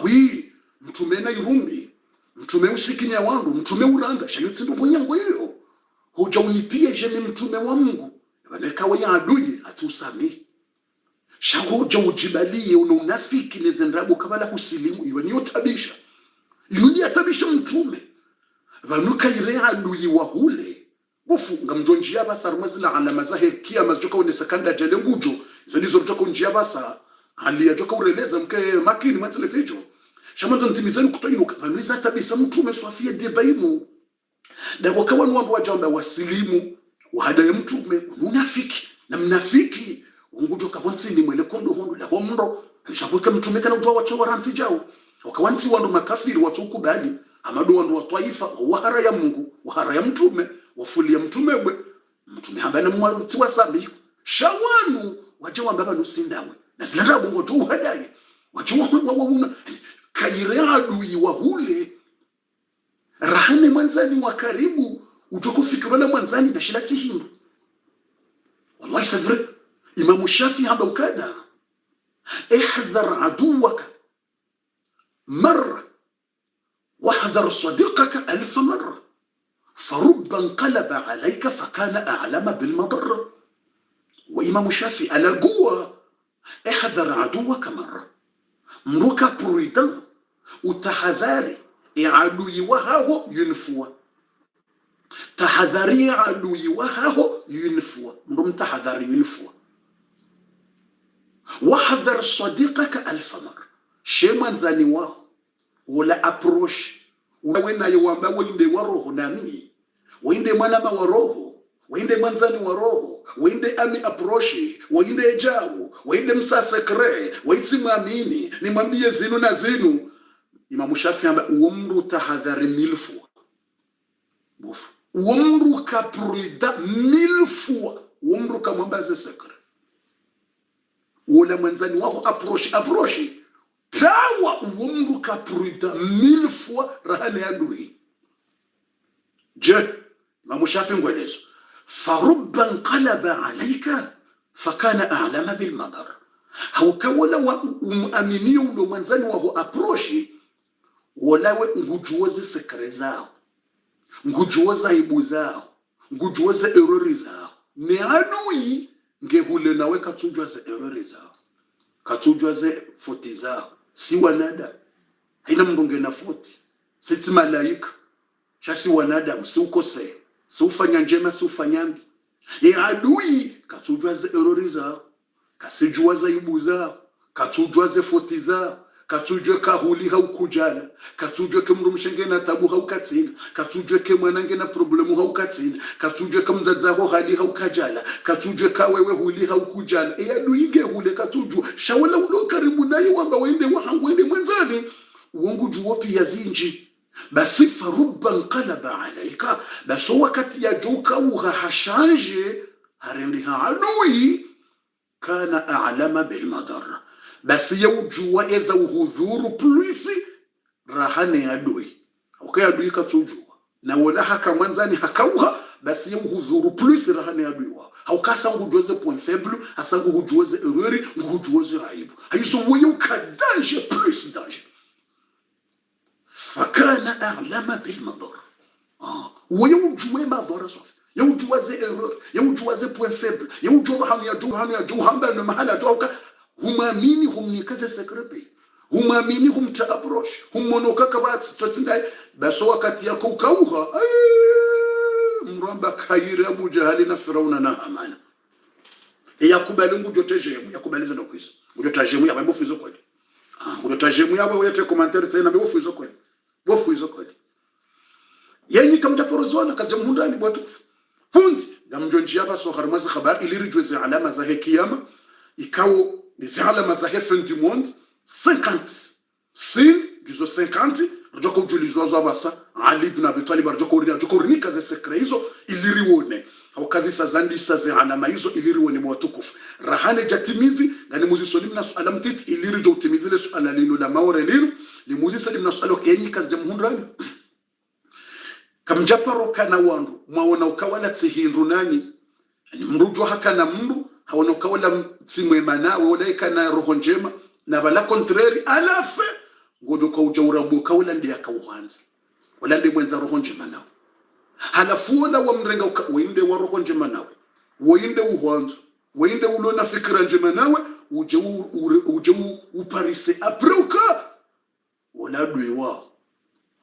awi mtume na irumbi mtume usikinya wandu mtume uranza shayotsi ndo mwenyango hiyo hoja unipie je mtume wa Mungu waneka wa adui atusami shahoja ujibalie una unafiki nezendrabu kabala kusilimu iwe niyo tabisha yundi atabisha mtume vanuka ire adui wa hule bofu ngamjonjia basa rumazila alama zahe kia mazoka unesakanda jele ngujo izo ndizo mtoka unjia basa hali ya joka ureleza mke makini mwantele fijo shamanzo ntimizani kutoinuka vanuiza tabisa mtume swafia debaimu da wakawa nuambu wajamba wasilimu wahada ya mtume unafiki na mnafiki ungujo kawantsini mwele kondo hondo la homro shabuka mtume kana utoa watu waranti jao wakawansi wandu makafiri watu ukubali amado wandu wa taifa wahara ya Mungu wahara ya mtume wafulia mtume bwe mtume hambana mwanti wasabi shawanu waje wambaba nusindawe na silanda bongo tu hadaye waje wamuna kayire adui wa hule rahane mwanzani wa karibu utokufikirwa na mwanzani na shilati hindu wallahi savre Imam Shafi haba ukada احذر عدوك مرة واحذر صديقك 1000 مرة فرب انقلب عليك فكان أعلم بالمضرة. وإمام الشافعي ألا قوة احذر عدوك مرة مروكا بريدان وتحذاري عدوي وهاو ينفوا تحذاري عدوي وهاو ينفوا مرم تحذاري ينفوا واحذر صديقك 1000 مرة شيمان زاني واه ولا أبروش وين يوامبا ويندي وروه نامي ويندي منama وروه ويندي منزاني وروه ويندي أمي أبروشي ويندي جاو ويندي مساسكري ويتسماميني nimwambie zinu na zinu. Imam Shafi amba umru tahadhari milfu bofu umru kaprida milfu umru kamwambaze sekre wala mwanzani wako approach tawa umru kaprida milfu rahane adui je Imam Shafi ngwelezo farubba qalaba alayka fakana a'lama bil madar hawkawala wa uamini ndo mwanzani wako approach walawe ngujuoze sekre zao ngujuoza aibu zao ngujuoza errori zao ni adui ngehule nawe katujwaze errori zao katujwaze foti zao si wanada haina mndunge na foti sisi malaika shasi wanada si ukose si ufanya njema si ufanyambi adui katujwaze errori zao kasijwaza aibu zao katujwaze foti zao katujwe kahuli haukujala katujwe ke mrumshenge na tabu haukatsinga katujwe ke mwanange na problemu haukatsinga katujwe ke mzazaho hali haukajala katujwe ka wewe huli haukujala aduige hule katujwe shawala ulo karibu naye wamba wende wahangu wende mwanzani uongo juopi ya zinji basi farubba nqalaba alayka baso wakati ya joka uhashanje harendi adui kana a'lama bil madar basi yaujua eza uhudhuru plisi rahane adui okay adui katujua na wala haka mwanzani hakauha basi uhudhuru plisi rahane adui wa haukasa ngujuoze point faible hasa ngujuoze errori ngujuoze aibu hayiso wewe kadanje plus danger fakana a'lama bil madar wewe ujue madhara sofi yajuaze error yajuaze point faible yajua hanu ya juu hamba na mahala toka humamini humnikaze sekrepe humamini humta approach humonoka kabati totsinda baso wakati yako ukauha mramba khairi Abu Jahali na Firauna na Amana yakubali ngujotejemu yakubaliza nokwiso ngujotejemu ya mambo fuzo kweli ngujotejemu yawe wete commentaire tena mambo fuzo kweli bofuzo kweli yenyi kamtaporozona kajamhundani bwatufu fundi gamjonjia baso kharmaza khabar ilirijweze alama za kiyama ikawo les alama za fin du monde 50 sin gizo 50 rjoko julizwa basa Ali ibn Abi Talib rjoko rinika za sekre hizo iliriwone au kazi sazandi saze alama hizo iliriwone mwatukufu rahane jatimizi ngani muzisoni na suala mtit ilirijo utimizile suala lino la maure lino ni muzisa limna suala yenyi kazi jamhundrani kamjaparo kana wandu mwaona ukawala tsihindu nani mrujo haka na mru hawana ukawala tsimwe manawe wala ikana roho njema na bala contrary alafe ngodo ka ujaurabuka wala ndi akauhanza wala ndi mwenza roho njema nawe halafu wala wamrenga winde wa roho njema nawe winde uhanzo winde ulona fikra njema nawe uje uparise apreuka wala dwewa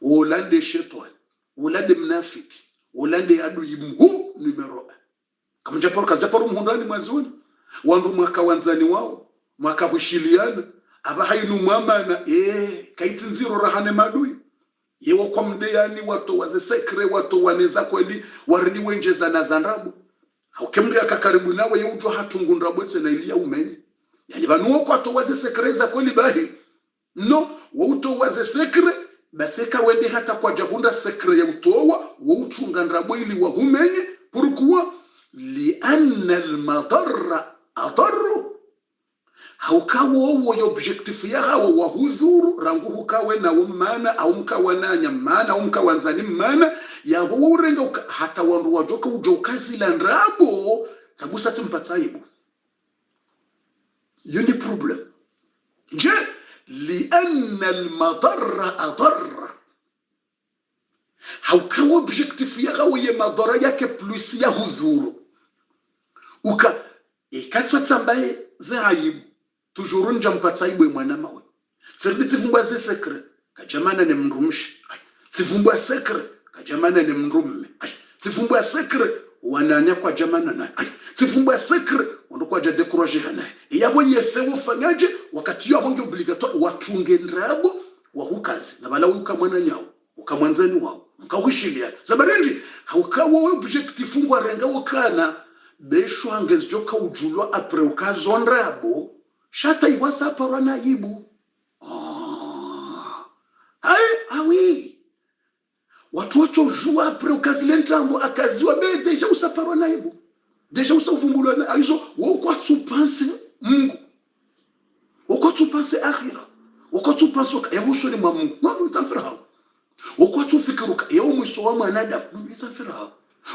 wala ndi shetani wala ndi mnafiki wala ndi adui mhu numero 1 kama japaru mhundani mwazuni wandu mwaka wanzani wao mwaka hushiliana aba hainu mwamana kaitsinziro rahane madui yewo kwa mdeyani watu waze sekre watu waneza kweli waridi wenjeza na zanrabu haukemri akakaribu nawe yeujwa hatungundra bwese na ilia umenye yani banuo kwa to waze sekre za kweli bahi no wauto waze sekre baseka wende hata kwa jahunda sekre ya utowa wauchunga ndrabo ili wa umenye pourquoi lianna almadarra adarru haukawo wo objectif ya hawo wa hudhuru rangu hukawe na umana au mkawa nanya mana au mkawa nzani mana ya wo urenga hata wandu wajoka ujokazi la ndrabo sabusa timpataibu yuni problem je lianna almadarra adarra haukawo objectif ya hawo ya madara yake plus ya hudhuru uka ikatsa tsambaye zaibu toujours njampataibu mwana mawe tsirdi tsivumbwa ze sekre kajamana ne mrumshi tsivumbwa sekre kajamana ne mrumme tsivumbwa sekre wananya kwa jamana na tsivumbwa sekre ndokwa ja décourager hana yabo yefewo fanyaje wakati yo bonge obligatoire watunge ndrabo wa hukazi na bala ukamwana nyawo ukamwanzani wao mkawishilia zabarendi haukawo objectif ngwa renga wakana besho angezjoka ujulwa apre ukazondrabo shata iwasa parwa na ibu awi watu jua apre ukazilentambo akaziwa be deja usaparwa na ibu deja usavumbulwa na aizo woko tupanse Mungu woko tupanse akhira woko tupanse yabusoni mwa Mungu no tsamfira woko tufikiruka yewo mwiso wa mwanadamu tsamfira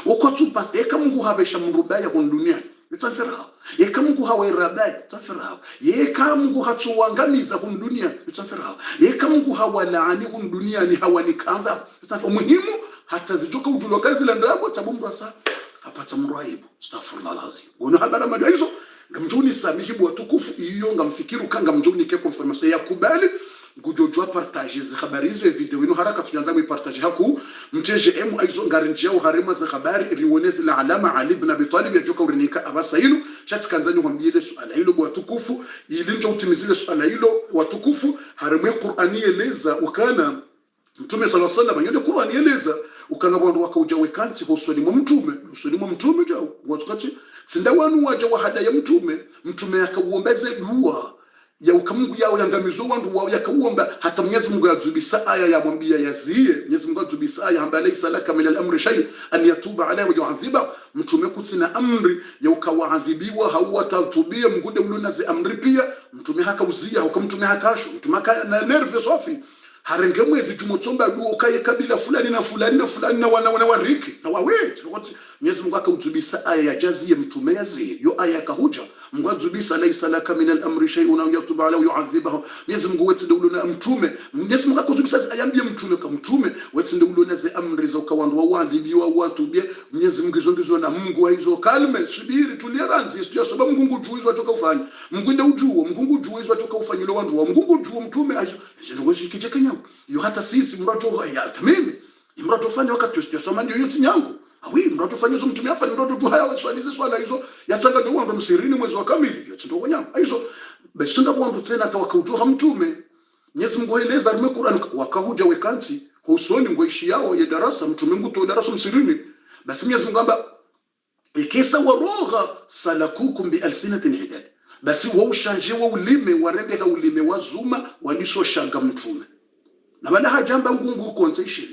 woko tupanse eka Mungu habesha mrubaya kwa dunia tsamfira eka Mungu hawe rabaya tsamfira eka Mungu hatuangamiza kwa dunia tsamfira eka Mungu hawalaani kwa dunia ni hawani kanga tsamfira muhimu hata zijoka ujulo kazi la ndabo sabumbu asa hapata mraibu astaghfirullah lazim una habara mada hizo ngamjuni samihibu watukufu iyo ngamfikiru kanga mjuni ke confirmation ya kubali ngujojwa partage za habari hizo video ino haraka tuanza kuipartage haku mteje aizo ngarinjia uharema za habari riwonezi la alama Ali ibn Abi Talib yajoka urinika abasainu chatkanzani kwambie swala hilo watukufu ili ndio utimizile swala hilo watukufu harema Qur'ani eleza ukana Mtume sallallahu alaihi wasallam yule Qur'ani eleza ukanga bandu wakauja wekanti husoni mwa mtume jao watukati sinda wanu waja wahada ya mtume akauombeze dua ya ukamungu yao yangamizo wandu wao yakauomba hata Mwenyezi Mungu yazubisa aya ya mwambia yazie Mwenyezi Mungu yazubisa aya hamba laysa laka min al-amri shay an yatuba alayhi wa yu'adhiba mtume kutina amri ya ukawaadhibiwa hauwatatubia mgude ulonaze amri pia mtume hakauzia ukamtume hakasho mtume na nerve sofi harenge mwezi jumotsomba duo kaye kabila fulani na fulani na fulani na wana wariki na waweti Mwenyezi Mungu akauzubisa aya ya jazie mtume yazie yo aya kahuja Mungu azubisa laysa laka min al-amri shay'un aw yatuba alayhi yu'adhibahu Mwenyezi Mungu wetu ndio ulona mtume Mwenyezi Mungu akazubisa ayambie mtume kama mtume wetu ndio ulona ze amri za kawandu waadhibiwa watubie Mwenyezi Mungu izongizo na Mungu hizo kalme subiri tuliaranzi sio sababu Mungu juizwa toka ufanye Mungu ndio ujuo Mungu juizwa toka ufanye lo wandu wa Mungu juo mtume hizo ndio kichekenya yo hata sisi mrato ya mimi mrato fanya wakati sio soma ndio yote nyangu awi mrato fanya hizo mtume afanye mrato tu haya swala hizo yatanga ndio wandu msirini mwezi wa kamili yote ndio nyama hizo besunda wandu tena tawakautoa mtume Mwenyezi Mungu eleza rume Qur'an wakahuja wekanti husoni ngoishi yao ya darasa mtume Mungu to darasa msirini basi Mwenyezi Mungu amba ikisa waroga salakukum bi alsinatin hidad basi wao shanje wao ulime warende ka ulime wazuma waliso shanga mtume na baada hajamba ngungu concession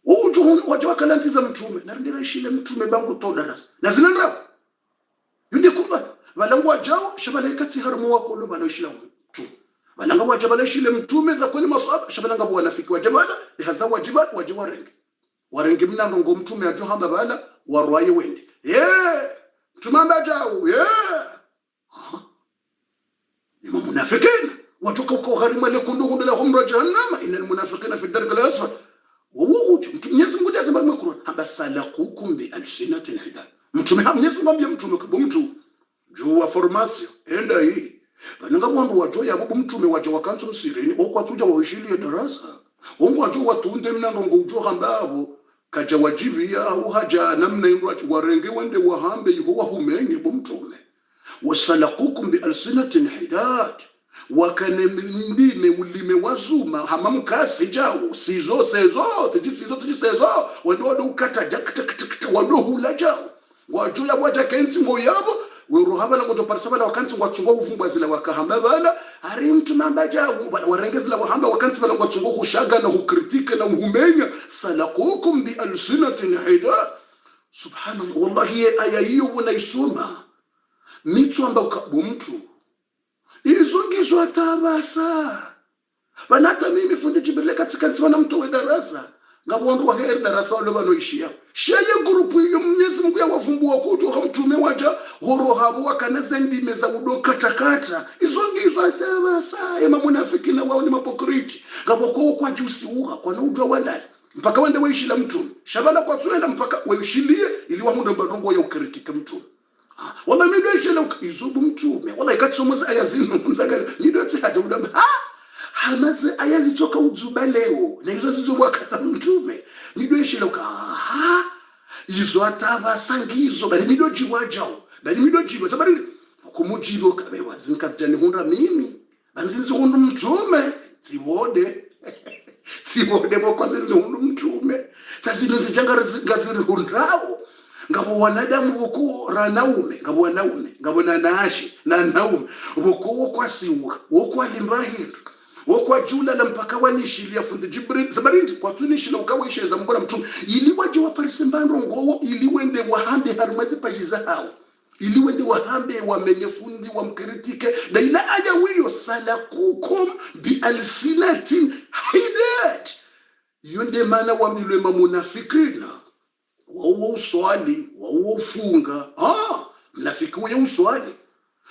uju wajwa kalantiza mtume na ndira shile mtume bangu to darasa na zinandra yundi kumba walangu wajao shabaleka tiharmu wako lo baloshila mtume walanga wajabala shile mtume za kweli maswahaba shabalanga wanafiki wajabala haza wajibat warenge mnango mtume ajohamba bala warwaye wende tumamba jao ni munafikini watoka uko gharima lekundu lahum jahannama innal munafiqina fi ad-darki al-asfal wowoje Mwenyezi Mungu anasema kwenye Qur'an habasalaqukum bi alsinatin hidayah. Mtume Mwenyezi Mungu ambia mtume kwa mtu jua formation enda hii bananga wandu wajo yabo mtume waje wakantu msirini okwa tuja wahishilie darasa wangu wajo watunde mnango ngojo hambabo kaja wajibia au haja namna indwa warenge wende wahambe yuho wahumenye bo mtume wasalaqukum bi alsinatin hidayah wakane ndime ulime wazuma hamamkasi jao sizo sezo tijisizo wado ukata jakata wado hula jao wajo yabo atakenti ngo yabo werohaba la ngoto parsaba la wakanti ngwatsungwa uvumbwa zila wakahamba bala ari mtu mambaja warengezi la wahamba wakanti bala ngwatsungwa kushaga na ukritika na uhumenya salaqukum bi alsinatin hida. Subhanallah, wallahi aya hiyo unaisoma mitu amba ukabo mtu izongizo atabasa banata mimi fundi Jibril katika ntsana mtu wa darasa ngabondu wa heri darasa wale banoishia sheye grupu hiyo Mwenyezi Mungu yawavumbua kutoka mtume waja horo habo wakaneza ndime za udo katakata izongizo atabasa ema munafiki na wao ni mapokriti ngaboko kwa jusi uha kwa nudwa wala mpaka wende waishila mtu shabana kwa tuenda mpaka waishilie ili wahunda mbadongo ya ukritika mtu wala mido ishila izubu mtume wala ikatsomoza aya zinu mzaga mido tsihata udamba hamaze aya zitoka uzuba leo na hizo zizobwa kata mtume mido ishila izo atabasangizo bali mido jiwajao bali mido jiwa tabari kumujibo kabe wazinka jani hunda mimi banzinzi hundu mtume sibode boko zinzi hundu mtume tazino zijanga ngaziri hundao ngabo wanadamu boku ranaume ngabo wanaume ngabo nanashi na naume boku wokwasiwa wokwalimbahindu wokwajula la mpaka wanishilia fundi Jibril sabarindi kwa tunishila ukawisheza mbona mtume ili waje waparise mbando ngowo ili wende wahambe harumazi pajiza hao ili wende wahambe wamenye fundi wamkritike na ila aya wiyo salaqukum bi alsinatin hidat yonde mana wambilwe mamunafikina wao uswali wao ufunga mnafiki wewe uswali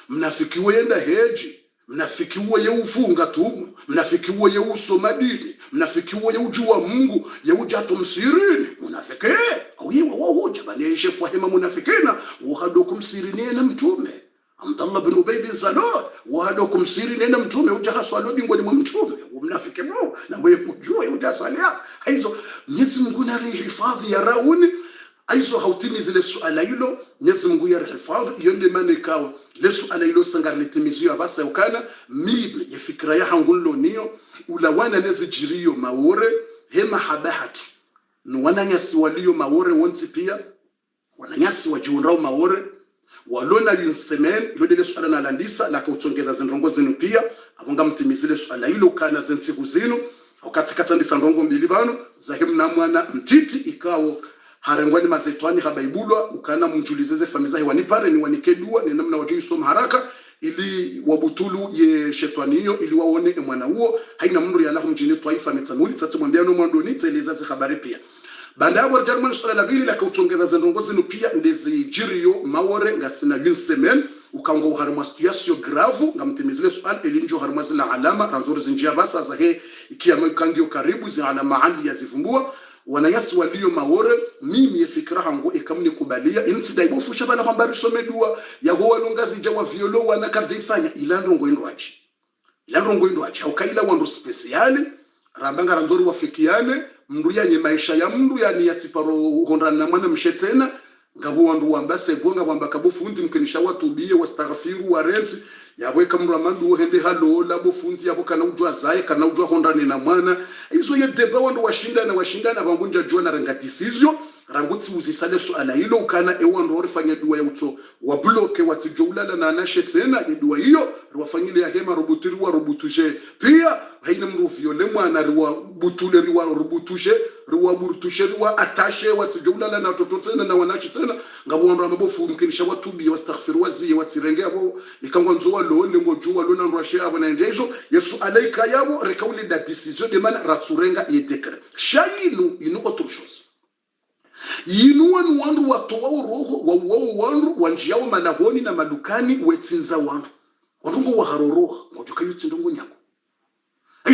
mnafiki wewe enda heji mnafiki wewe ufunga tumu mnafiki wewe usoma dini mnafiki wewe ujua Mungu yeujato msirini mnafiki wiwa wao hoja bali shefu hema munafikina wahadokum sirini na mtume Abdullah bin Ubay bin Salul wahadokum sirini na mtume ujaha swalo bingoni mwa mtume mnafiki wao na wewe kujua utaswalia hizo Mwenyezi Mungu na hifadhi ya rauni aizo hautimi zile suala hilo Mwenyezi Mungu ya hifadhi yonde manikao le suala hilo sangarlitimizio basa ukana mibe ya fikra ya hangulo niyo ulawana nezijiriyo maore hema habahati no wananyasi walio maore wonsi pia wananyasi wajiunrao maore walona yunsemen ilo dele suala na landisa la kautongeza zinrongo zinu pia abonga mtimizile suala hilo kana zensiku zinu okatikata ndisa ndongo mbili bano zahemna mwana mtiti ikao harengwani mazetwani habaibulwa ukana mjulizeze famiza hewani pare ni wanikedua ni namna wajui soma haraka ili wabutulu ye shetwani hiyo ili waone mwana huo haina mndu ya lahum jini taifa metanuli tsatsi mwambiano mwandoni tseleza habari pia banda yabo jarman swala la bili la kautongeza zendongozi no pia ndezi jirio maore ngasina yunsemen ukaongo harma situation grave ngamtimizile swali elinjo harma zila alama ranzori zinjia basa za he ikia mkangio karibu zi alama ali yazivumbua wanayasi walio maore mimi yefikira hangu ikamni kubalia insida ibofu shabana kwambari somedua ya huwa longazi jawa violo wana kadifanya ilandrongo indwachi haukaila wandu speciali rambanga ranzori wafikiane mndu yanye maisha ya mndu yani yatiparo honda na mwana mshetena ngabo wandu wambase gonga wamba kabofundi mkenisha watubie wastaghfiru warenzi yabweka mndu amandu hende halo labo fundi yabo kana ujwa zaye kana ujwa honda na mwana izo ye deba wandu washindana bangunja jua na ranga decision ranguti uzisale suala hilo ukana ewandu orifanya dua ya uto wa bloke watijulala na anashetena dua hiyo ruwafanyile ya hema rubutuje pia haina mrufio le mwana ruwabutule ruwaburtushe atashe watijulala na tototena na wanashitena ngabo wandu amabofu mkinisha watubi wastaghfiru wazi watirenge abo ikangwa nzoa lo lengo jua lo na rwashe abo na ndezo yesu alaika yabo rekauli da decision de man ratsurenga yetekere shainu ino autre chose yinuwanu wandu watowa roho wawao wandu wanjiao manahoni na madukani wetsinza wandu ngo waharoroha ngojuka yutsi ndongo nyango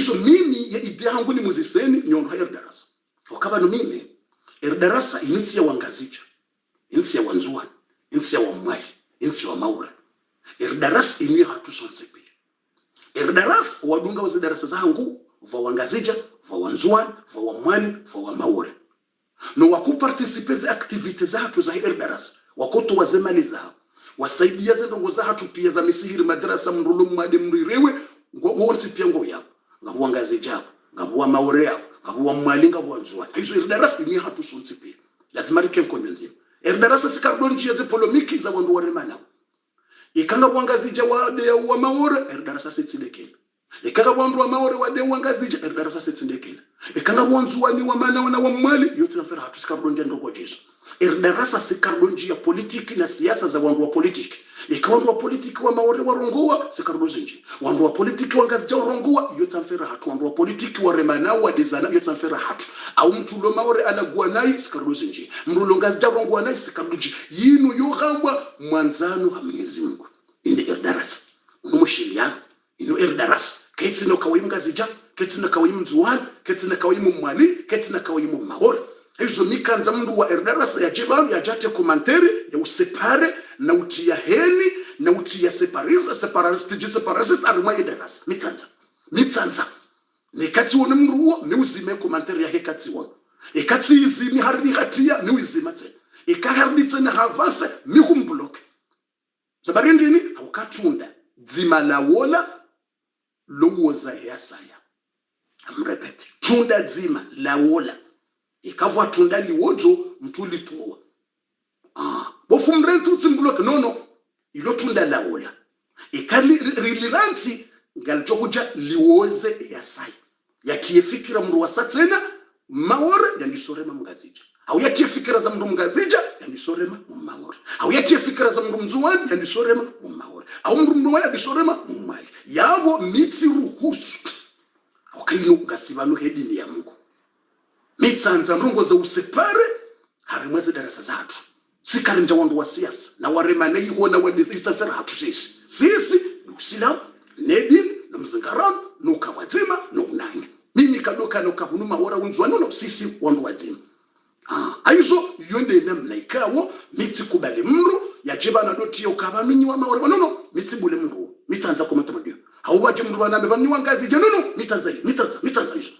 hizo mimi ya idea yangu ni muziseni nyondo ya darasa wakaba no mimi darasa initsi ya wangazija initsi ya wanzuan initsi ya wamwali initsi ya maura darasa ini hatu sonsepe darasa wadunga wazi darasa zangu va wangazija va wanzuan va wamwali va wamaura no wakuparticipe za activities zatu za darasa wakoto wazemali zao wasaidia zendongo za hatu pia za misihiri madrasa mrulu mwade mrirewe wonsi pia ngo yao ngabwangazija ngabwa maura yao ngabwa mwali ngabwa wanzuan hizo darasa ini hatu sonsepe lazima rikenko nzima darasa sikardonji ya polomiki za wandu waremana ikanga bwangazija wade wa maura darasa sitindekena ikanga wandu wa maura wade wangazija darasa sitindekena ikanga wanzuani wa mana na wa mwali yote nafera hatu sikardonji ndoko Jesu darasa sikardonji ya politiki na siasa za wandu wa politiki ikawandu wa politiki wa maura warongoa sikardonji wandu wa politiki wangazija warongoa yote nafera hatu wandu wa politiki wa remana wa dezana yote nafera hatu au mtu lo maura anagua nayi sikardonji mrulo ngazija warongoa nayi sikardonji yinu yogambwa mwanzano ha Mwenyezi Mungu inde darasa umushiliano ino darasa ketsino kawimu ngazija ketsino kawimu mzuani ketsino kawimu mwali ketsino kawimu maora hizo mikanza mndu wa darasa ya jebanu ya jate komanteri ya usepare na utia heni na utia separatist aruma darasa mitsanza nekati wona mruo ni uzime komanteri ya hekati wona ekati izimi harbi hatia ni uzima tena ekaharbi tena havance ni kumblock zabari ndini haukatunda dzima la wola lowoza yasaya amrepete tunda dzima la wola ikavwa tunda liwodzo mtuli towa bofu mrentu tsimblock no ilo tunda la wola ikali riliranti ngaljokuja liwoze yasaya yatie fikira mru wasatsena maora yandisorema mngazija au yatie fikira za mndu mngazija yandisorema mmaora au yatie fikira za mndu mzuani yandisorema mmaora au mndu mndu yandisorema mmali yabo mitsi ruhusu okaino ngasibanu hedini ya Mungu mitsanza mrongo za usepare harimweze darasa zatu sikarinja wandu wa siasa na waremane yona wadisi tsafera hatu sisi usilam nedin na mzingarano nukawatima nunani mimi kadoka nokahunuma wora unzwana no sisi wandu wadzima aizo yonde namna ikawo mitsi kubale mru yajiba na doti yokabanunyi wa maora no mitsi bule mru mitsanza ko matabadio hauwaje mru banabe banni wangazi je no mitsanza izo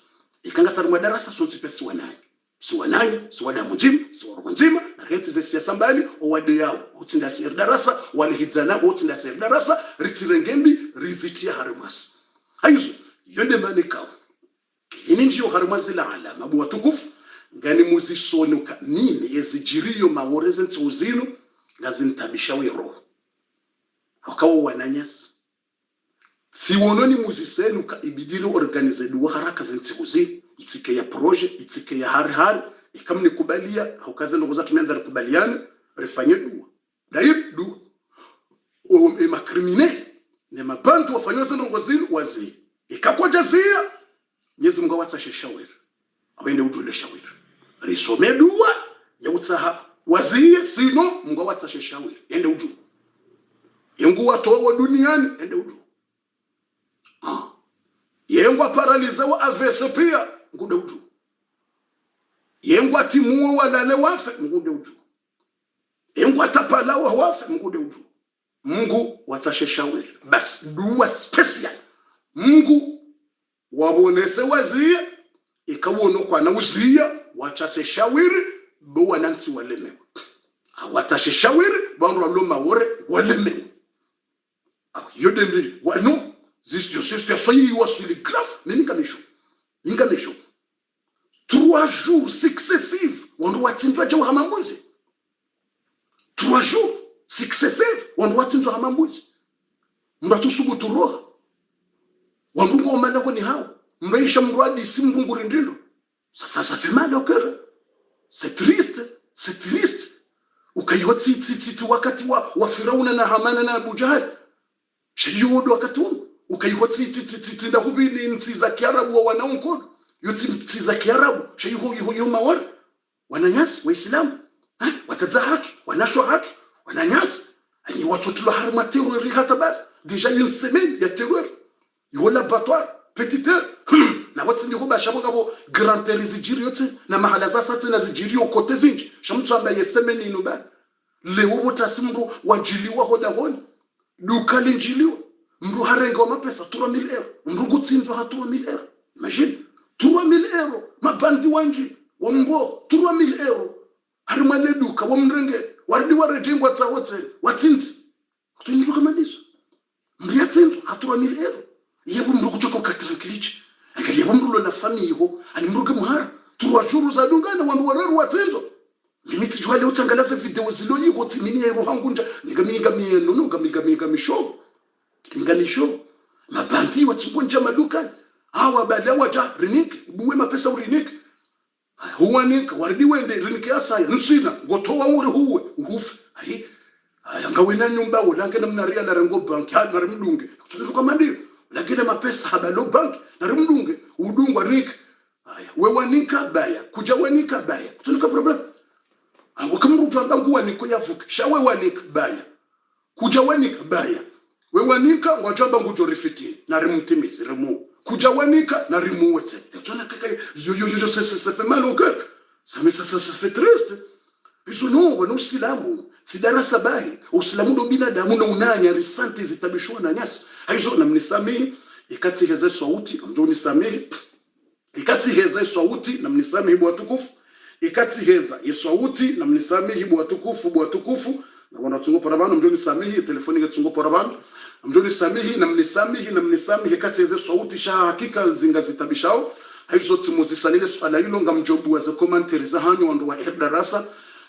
ikanga sarumwa darasa sonsi pesi wanayi siwada mujim siwaro nzima na reti ze siasa mbali owade yao utsinda sir darasa walihizana utsinda sir darasa ritsirengembi rizitia harimasi aizo yonde manikawo ininjio harimasi la alama bu watukufu ngani muzisonuka nini ezijiriyo maworeze ntsuzino ngazintabisha wero wakawo wananyasi siwononi muzisenuka ibidilo organizedu haraka zintsiuzi itike ya projet itike ya hari ikamni kubalia haukaze ngoza tumeanza kubaliana refanye dua daib dua o makrimine ne mabantu wafanywa sendo ngozini wazi ikakojazia Mwenyezi Mungu watsasheshawira awende udule shawira risome dua ya utsaha wazie sino Mungu watsasheshawira ende uju yengu watowa duniani ende uju yengu paralize wa avese pia ngude uju yengu atimuo walale wafe ngude uju yengu atapala wa wafe ngude uju Mungu watsasheshawira bas dua special Mungu wabonese wazie ikawono kwa na uzia wachasheshawiri bo wanansi walemewa watasheshawiri bandu waloma wore walemewa yodemri wano zisio fayi wasuli grave ninganisho 3 jours successifs wandu watsinzwa je hamambuzi 3 jours successifs wandu watsinzwa hamambuzi mbatu subutu roha wandu ngoma nako ni hao mbaisha mrwadi simbunguri ndindo ça fait mal au cœur c'est triste ukayoti titi wakati wa Firauna na Hamana na Abu Jahal shiyodo wakati ukayoti titi nda hubini nti za Kiarabu wa wanaonkono yoti nti za Kiarabu shiyo mawar wananyasi waislamu watazahatu wanashwa hatu wananyasi ani watu tulahar ma terror hata bas déjà une semaine ya terror yo laboratoire petite na wati ndi hoba shabo ngabo grand terre yote na mahala sasa tena zijirio kote zinji shamtu ambaye yesemeni inuba leo botasimru wajiliwa hoda honi duka linjiliwa mru harenga mapesa 3000 euro mru gutsinzwa ha 3000 euro imagine 3000 euro mabandi wanji wambo 3000 euro hari mwane duka wamrenge waridi warejengwa tsa hotel watsinzi kutunyiruka manizo mriyatsinzwa ha 3000 euro yebo mru kuchoka ukatranquiliche angalia mru na famille ho ani mru ke muhara 3 jours za dungana wandu wararu watsinzwa limiti jwale utangalaza video zilo yiko timini ya ruhangunja ngamiga mieno ngamiga misho nganisho mabandi wachimbonja maduka hawa baada waja rinik buwe mapesa urinik huwanik waridi wende rinik asaya nsina gotowa uri huwe uhufi ai ngawena nyumba wolange namnaria la rengo bank ha narimdunge tunuka mandi lakini mapesa habalo bank narimdunge udungwa rik aya wewanika baya kuja wanika baya tunuka problem wakamrutu angangu waniko yavuka shawe wanika baya kuja wanika baya wewanika ngwajamba ngujorifiti na rimtimizi rimu kuja wanika na rimu wete tuna kaka yo ça fait mal au cœur ça fait triste iso no wana usilamu sidarasa bahi usilamu do binadamu na unanya risante zitabishwa na nyasi hizo na mnisamehe ikati heze sauti ndio nisamehe ikati heze sauti na mnisamehe bwa tukufu ikati heza yesauti na mnisamehe bwa tukufu na wanatungo parabano ndio nisamehe telefoni gatungo parabano ndio nisamehe na mnisamehe kati heze sauti sha hakika zingazitabishao hizo tumuzisanile swala hilo ngamjobu wa za commentary za hanyo wando wa darasa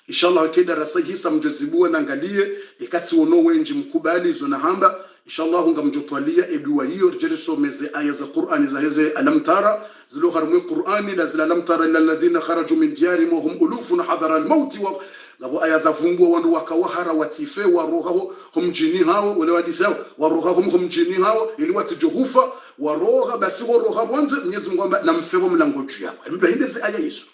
inshallah ke darasa hisa mjozibua na angalie ikati wono wenji mkubali zo na hamba inshallah ngamjotwalia edua hiyo jeriso meze aya za Qur'ani za heze alam tara zilo harmu Qur'ani la zila lam tara illa alladhina kharaju min diyarihim wa hum ulufun hadara al-maut wa labo aya za vumbua wandu wakawahara watife wa roho humjini hao wale wadisao wa roho humjini hao ili watijuhufa wa roho basi wa roho wanze Mwenyezi Mungu amba namfewa mlango juu yao mbona hizi aya hizo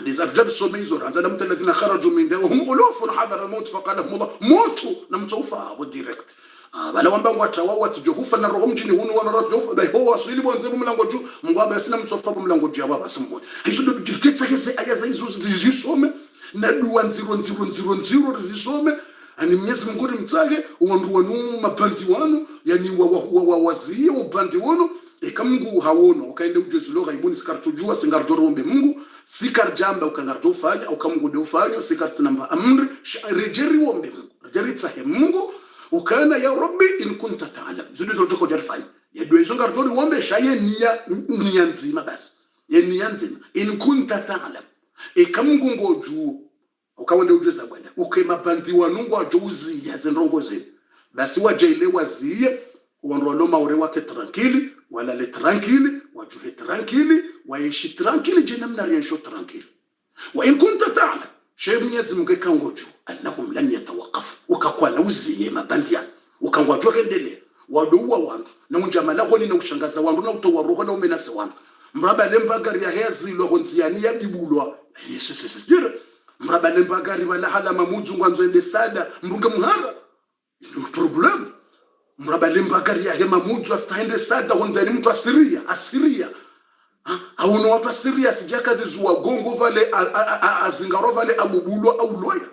des arjab somizo ranza lam alladhina kharaju min diyarihim hum ulufun hadara al-maut faqala hum Allah motu namtaufa wa direct bala wamba ngwatawa watijuhufa na roho mjini hunu wana roho juhufa bai ho wasili bonze mlango juu Mungu aba sina mtsofa mlango juu baba simboni hizo ndo direct hizi aya za hizo zisome na dua 000 zisome ani Mwenyezi Mungu mtsage uwandu wanu mabandi wanu yani wazie ubandi wanu ekamungu hawono ukaende ujuzi lugha ibuni sikartujua singarjorombe Mungu sikarjamba ukangarjofanya au kamungu deufanya sikartinamba amri rejeri wombe Mungu rejeri tsahe Mungu ukana ya rabbi in kunta ta'lam zulizo joko jarfanya yadwe zongarjori wombe shaye niya nzima basi ye niya nzima in kunta ta'lam ekamungu ngoju ukawende ujuza bwana ukema bandi wanungu ajuzi ya zenrongo zenu basi wajaile wazie wanrolo maure wake tranquille wala le tranquille wajuhe tranquille waishi tranquille jina mnariensho tranquille wa in kunta ta'lam shay Mwenyezi Mungu kangoju annahum lan yatawaqaf ukakwa na uzie mabandi ya ukangwajwa kendele waduwa wantu na unjamala honi na ushangaza wantu na utowa roho na umenase wantu mraba lembagari ya hezi lo honziani ya bibulwa sisira mraba lembagari wala hala mamudu ngwanzo ende sada mrunga muhara no problem mraba lembagari ya hema mudu astaende sada honzani mtu asiria hauno watu asiria sijaka zizuwa gongo vale azingaro vale amubulwa au loya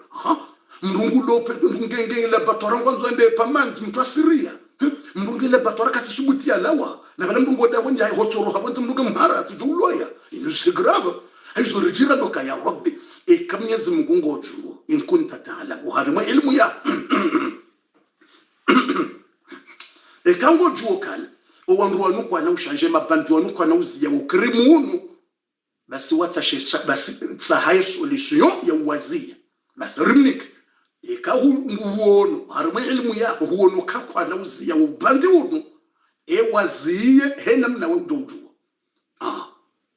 mrungu lope ngenge la batora ngwanzo ende pamanzi mtu asiria mrungu le batora kasisubuti alawa na bala mrungu da honya hotoro habonze mrunga muhara tijulloya c'est grave hizo rejira doka ya rabbi Mwenyezi Mungu ngoju in kunta ta'lam uharima ilmu ya kangoju kana owandu wanukwa na ushanje mabandi wanukwa na uziya ukrimunu basi watashesha basi tsahaye solution ya uwazia basi rimnik nguwono harima ilmu ya huono kakwa na uziya ubandi unu waziye hena mna wedoju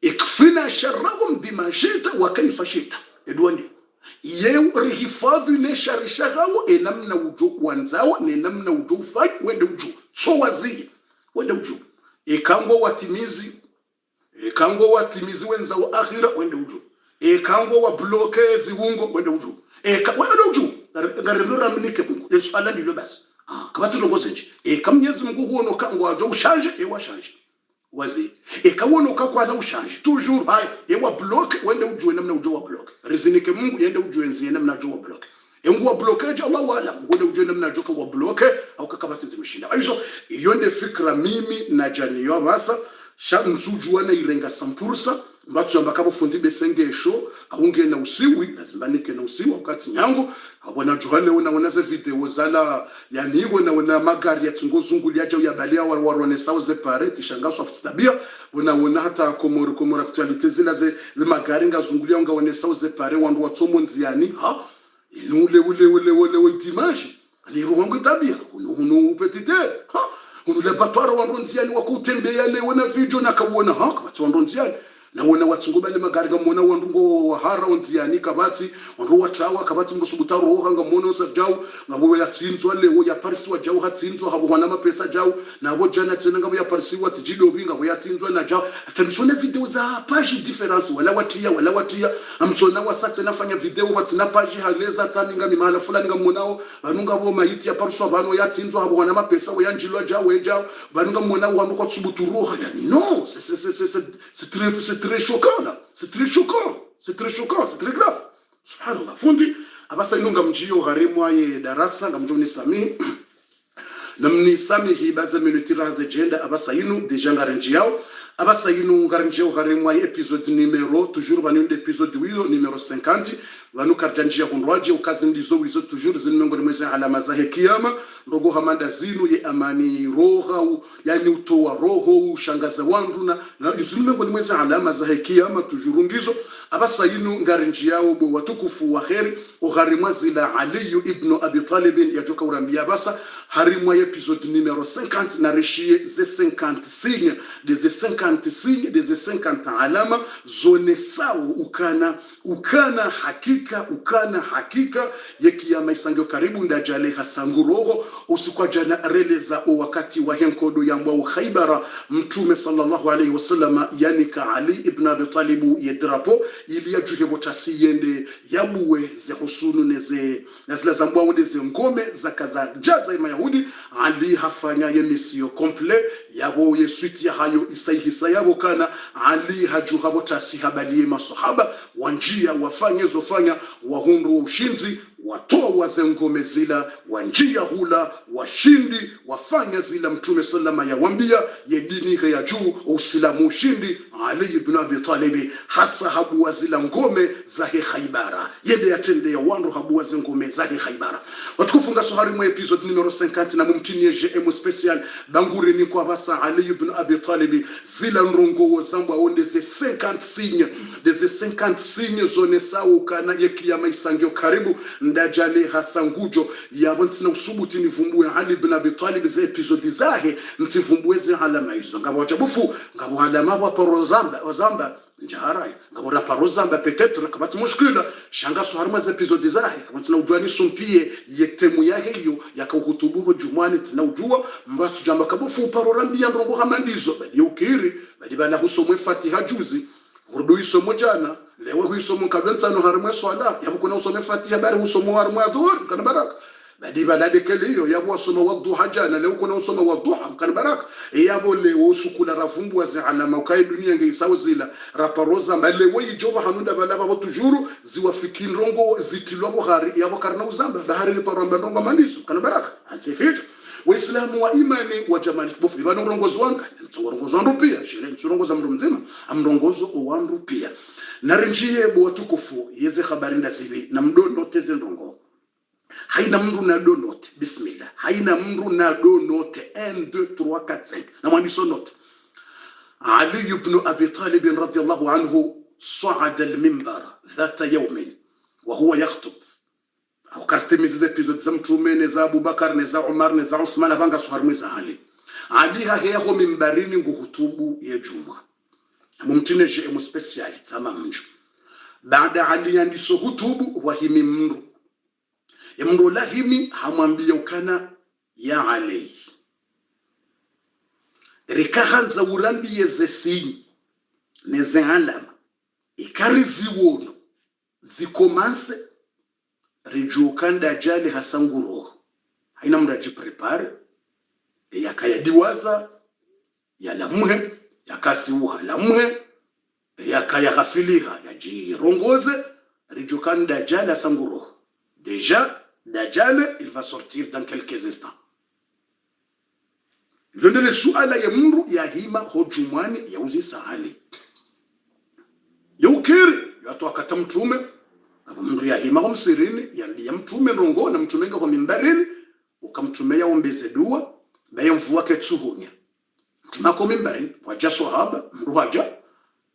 ikfina sharrahum bima shita wa kayfa shita edwani yeu rihifadhi ne sharishagawo enamna ujo wanzao ne namna ujo fai wende ujo so wazi wende ujo ekango watimizi wenzao akhira wende ujo ekango wa bloke ziwungo wende ujo wende ujo ngarilora mnike Mungu leswala ndilo basi kabati longozenje Mwenyezi Mungu huono kango ajo ushanje washanje wazi ikawono ukakwa na ushanje toujours hai yewa block wende ujue namna ujua block rizinike Mungu yende ujue nzi namna ujua block engwa blockage Allah wala ngode ujue namna ujua block au kakabati zimishinda hizo iyo nde fikra mimi na jani yo basa sha msujua na irenga sampursa mbatu yamba kabo fundi besengesho aunge na usiwi lazima nike na usiwi wakati nyango abona juhale una ze video zala yani una magari ya tungozunguli yaje uyabalia warone sauze pare tishangaswa futabia una hata komoro actualite zila ze magari ngazungulia ngaone sauze pare wandu watomo nziani ha ule dimanche ali ruhango tabia unu petite ha unu le batwara wandu nziani wakutembea leo na video nakabona ha kabatu wandu nziani na wona watsungu bale magari ngamona wandungo wahara onziani kabati wando watawa kabati ngosubutaro roha ngamona osafjau ngabo yatsinzwa lewo ya parisi wa jau hatsinzwa habo wana mapesa jau na bo jana tsena ngabo ya parisi wa tijidobi ngabo yatsinzwa na jau atamsona video za page difference wala watia amtsona wasatse nafanya video batina page haleza tsani ngami mahala fulani ngamonao banunga bo mayiti ya parisi wa bano yatsinzwa habo wana mapesa wa yanjilwa jau banunga monao wando kwa tsubuturo roha yani non c'est très choquant là, c'est très grave. Subhanallah. Fundi abasa inunga mjio gharimwa ye darasa ngamjoni sami namni sami hibaza minutira za agenda abasa inu deja ngarenji yao abasa inu ngarenji yao gharimwa ye episode numéro toujours bani inde episode wizo numéro 50 vanu karjanjia hunwaje ukazi ndizo wizo toujours zinmengo mwezi alama za kiyama ndogo hamanda zinu ye amani roha yani utoa roho shangaza wandu na zinmengo mwezi alama za kiyama toujours ngizo abasa inu ngarenji yao bo watukufu wa khair ugharimwa zila Ali ibn Abi Talib yajoka urambia basa harimwa episode numéro 50 na reshie ze 50 signes des 50 signes des 50 alama zone sawa ukana hakika yekiyama isangyo karibu ndajale hasanguroho usikwa jana releza o wakati wa henkodo yambwa Khaybara mtume sallallahu alayhi wasallam yani ka Ali ibn Abi Talib yedrapo ili yajuke botasi yende yabuwe ze husunu neze nazila zambwa wende ze ngome zakaza jaza ima Yahudi Ali hafanya ye misio komple yabo yesuiti ya hayo isaihisa yabo kana Ali hajuha botasi habaliye masahaba wanjia wafanye zofanya wahundu wa ushinzi watoa wazengome zila wanjia hula washindi wafanya zila mtume sallama ya wambia yedini ya juu usilamu ushindi Ali ibn Abi Talib hasa habu wazila ngome za Khaybara yende yatende ya wandu habu wazengome za Khaybara watukufunga sohari mwa episode numero 50 na mumtinie GM special banguri ni kwa basa Ali ibn Abi Talib zila nrongo wazambwa onde ze 50 signes des 50 signes zone sawa kana yekiyama isangyo karibu ndajale hasangujo yabontsina usubuti nivumbue Ali ibn Abi Talib ze episode zahe ntivumbue ze alama hizo ngabo chabufu ngabo alama wa parozamba njaharai ngabo na parozamba peut-être kabati mushkila shanga soharma ze episode zahe kabontsina ujwani sumpie yetemu yake hiyo yakahutubu jumani tina ujua mbatu jamba kabufu parorambia ndongo hamandizo bali ukiri bali bana husomwe Fatiha juzi urdu isomo jana lewe huisomo kabenza no harmwe swala yabukuna usome Fatiha bari husomo harmwe dhuhur kana baraka badi balade keliyo yabo usoma wadhuha jana lewe kuna usoma wadhuha kana baraka yabo lewe usukula rafumbu wazi alama ukai dunia ngeisawo zila raparoza malewe ijoba hanunda balaba bo tujuru ziwafikin rongo zitilwa buhari yabo karna uzamba bahari ni paramba rongo mandiso kana baraka antifija Waislamu wa imani wa jamani bofu bibano rongozo wanga rongozo wandu pia shile rongozo mndu mzima amrongozo wandu pia narinjie bo watukufu yeze habari ndasibi na mdondo teze ndongo haina mndu na do note bismillah haina mndu na do note 1 2 3 4 5 na mwandiso note Ali ibn Abi Talib radiyallahu anhu صعد المنبر ذات يوم وهو يخطب au kartemizi za episode za mtume neza Abubakar neza Umar neza Uthman abanga soharmiza Ali haheho mimbarini nguhutubu ya juma mumtine je special tama mnjo baada Ali yandiso hutubu wahimi mndu ya mndu lahimi hamwambia ukana ya Ali rikahanza urambi yezesi neze alama ikarizi wono zikomanse rijukanda jali hasanguro haina mraji prepare yakayadiwaza yalamuhe akasi uhala mwe yakaya ghafiliha yajirongoze rijukan Dajjal asanguro. Déjà Dajjal il va sortir dans quelques instants. Jondele suala ya mru ya hima hojumani ya uzi sahali yaukiri yatoa kata mtume mru ya hima homsirini ya mtume rongo na mtume nga mimbarini ukamtumea ombeze dua baye mvua ketsuhunya mtumako mimbarini waja sahaba mru haja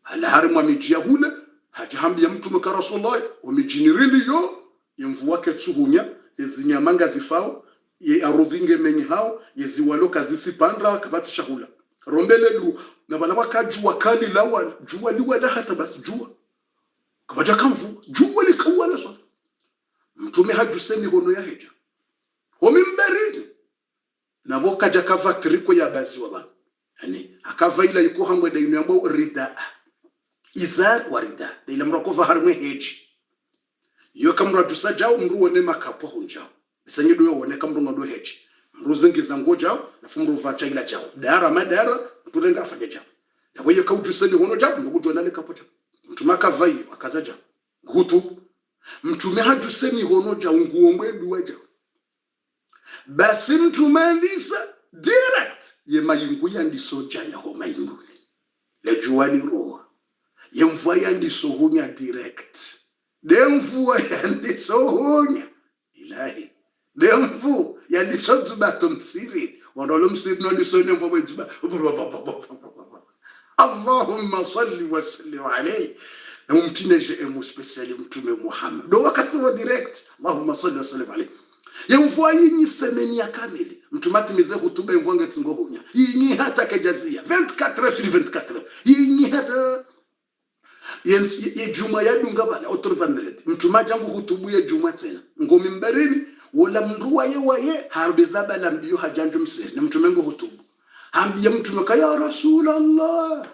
hala harimu amijia hule haja hambi ya mtume ka Rasulullah wamijinirini yo mvua ketsuhunya yezinyamanga zifao ye arudhinge menyi hao yeziwaloka zisipandra kabati shahula rombele du na bala wakajua kali lawa jua liwa la hata basi jua kabaja kamvu jua likawana so mtume hajuseni hono ya heja homimberini na boka jakava triko ya basi wala yani akava ila yuko hamwe da yumbo rida izar warida ila mrakova harmwe heji yo kamra jusajao mruone makapo hunjao bisanyido yo wone kamrunga do heji mruzingiza ngojao na fumru vacha ila jao dara madara tulenga afanye jao yawe kaujuseni hono jao ngujona ne kapota mtumaka vai akazaja gutu mtume hajuseni hono jao nguombe duwa jao basi mtumandisa direct ye mayingu yandiso jaya ho mayingu le juani roa ye mvua yandiso hunya direct de mvua yandiso hunya ilahi de mvua yandiso zubato msiri wanalo msiri no liso ne mvua zuba Allahumma salli wa sallim alayhi na mtineje emu speciali mtume Muhammad do wakati wa direct Allahumma salli wa sallim alayhi ya mvua yinyi semeni ya kamili mtumati meze hutuba mvua tsingohonya yinyi hata kejazia 24 sur 24 yinyi hata ye juma ya dunga bala otorvanred mtumaji yangu hutubu ya juma tena ngomi mbarini wala mruwa ye waye harbeza bala mbiyo hajanju msiri na mtumengo hutubu hambiya mtume ka ya Rasulullah